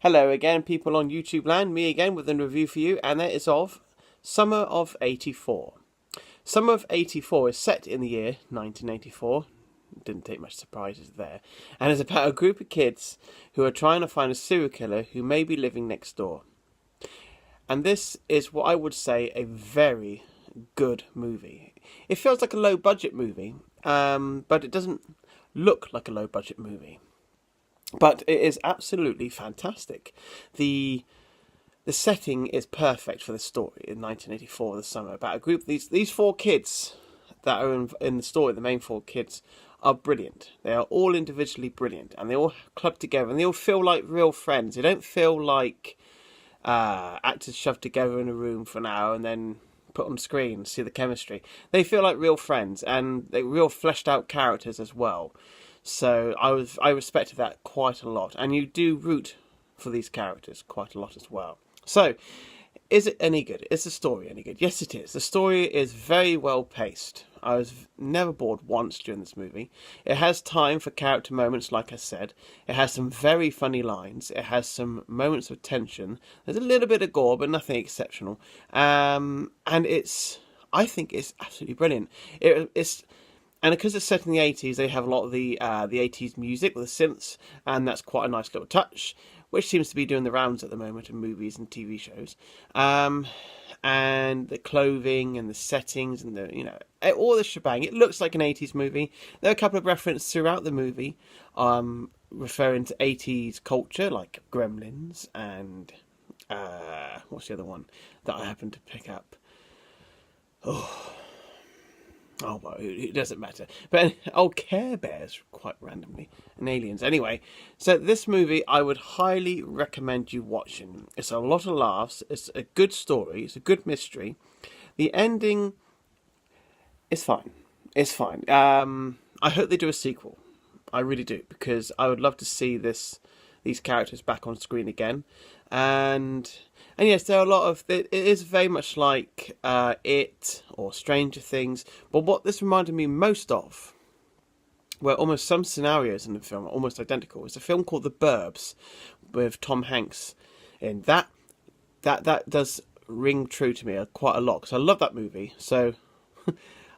Hello again, people on YouTube land. Me again with a review for you, and that is of Summer of '84. Summer of '84 is set in the year 1984. Didn't take much surprises there. And is about a group of kids who are trying to find a serial killer who may be living next door. And this is what I would say a very good movie. It feels like a low budget movie, but it doesn't look like a low budget movie. But it is absolutely fantastic. The setting is perfect for the story in 1984, the summer, about a group of these four kids that are in the story. The main four kids are brilliant. They are all individually brilliant, and they all club together, and they all feel like real friends. They don't feel like actors shoved together in a room for an hour and then put on screen and see the chemistry. They feel like real friends, and they're real fleshed out characters as well. So I respected that quite a lot, and you do root for these characters quite a lot as well. So, is it any good? Is the story any good? Yes, it is. The story is very well paced. I was never bored once during this movie. It has time for character moments, like I said. It has some very funny lines. It has some moments of tension. There's a little bit of gore, but nothing exceptional. And I think it's absolutely brilliant. And because it's set in the 80s, they have a lot of the 80s music with the synths, and that's quite a nice little touch, which seems to be doing the rounds at the moment in movies and TV shows. And the clothing and the settings and all the shebang. It looks like an 80s movie. There are a couple of references throughout the movie referring to 80s culture, like Gremlins and what's the other one that I happened to pick up? Oh, well, it doesn't matter. But, Care Bears, quite randomly, and Aliens. Anyway, so this movie I would highly recommend you watching. It's a lot of laughs. It's a good story. It's a good mystery. The ending is fine. It's fine. I hope they do a sequel. I really do, because I would love to see these characters back on screen again. And yes, there are a lot of... It is very much like It or Stranger Things. But what this reminded me most of, where almost some scenarios in the film are almost identical, is a film called The Burbs with Tom Hanks. And that does ring true to me quite a lot, because I love that movie. So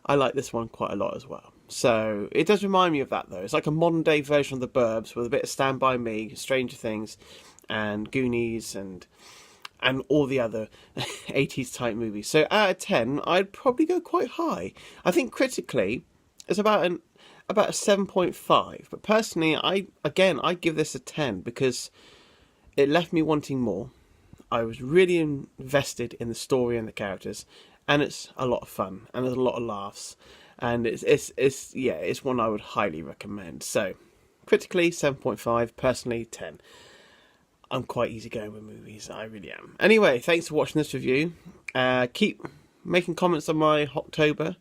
I like this one quite a lot as well. So it does remind me of that, though. It's like a modern day version of The Burbs with a bit of Stand By Me, Stranger Things, and Goonies, and all the other 80s type movies. So out of 10, I'd probably go quite high. I think critically, it's about a 7.5. But personally, I give this a 10 because it left me wanting more. I was really invested in the story and the characters, and it's a lot of fun, and there's a lot of laughs, and it's one I would highly recommend. So critically 7.5, personally 10. I'm quite easygoing with movies, I really am. Anyway, thanks for watching this review. Keep making comments on my October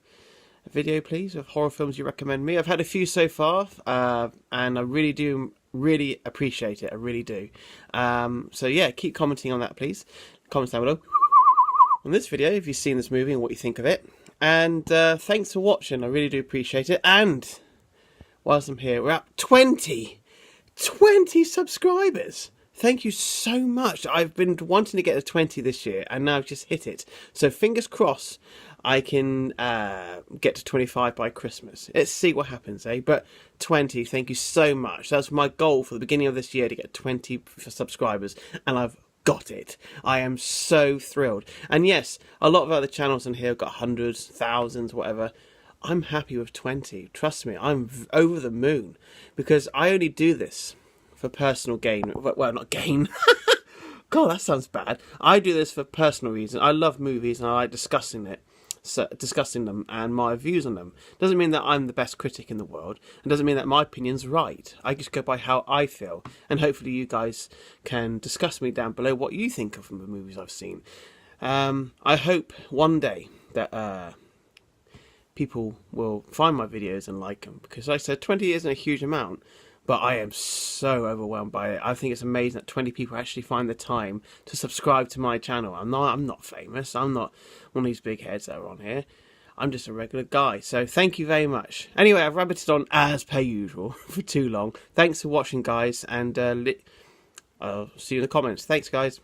video, please, of horror films you recommend me. I've had a few so far, and I really do appreciate it. I really do. So yeah, keep commenting on that, please. Comments down below on this video if you've seen this movie and what you think of it. And thanks for watching. I really do appreciate it. And whilst I'm here, we're at 20 subscribers. Thank you so much. I've been wanting to get to 20 this year, and now I've just hit it. So fingers crossed I can get to 25 by Christmas. Let's see what happens, eh? But 20, thank you so much. That's my goal for the beginning of this year, to get 20 subscribers, and I've got it. I am so thrilled. And yes, a lot of other channels on here have got hundreds, thousands, whatever. I'm happy with 20. Trust me, I'm over the moon, because I only do this for personal gain. Well, not gain. God, that sounds bad. I do this for personal reasons. I love movies and I like discussing them and my views on them. Doesn't mean that I'm the best critic in the world, and doesn't mean that my opinion's right. I just go by how I feel, and hopefully you guys can discuss me down below what you think of the movies I've seen. I hope one day that people will find my videos and like them, because like I said, 20 isn't a huge amount. But I am so overwhelmed by it. I think it's amazing that 20 people actually find the time to subscribe to my channel. I'm not famous. I'm not one of these big heads that are on here. I'm just a regular guy. So thank you very much. Anyway, I've rabbited on as per usual for too long. Thanks for watching, guys. And I'll see you in the comments. Thanks, guys.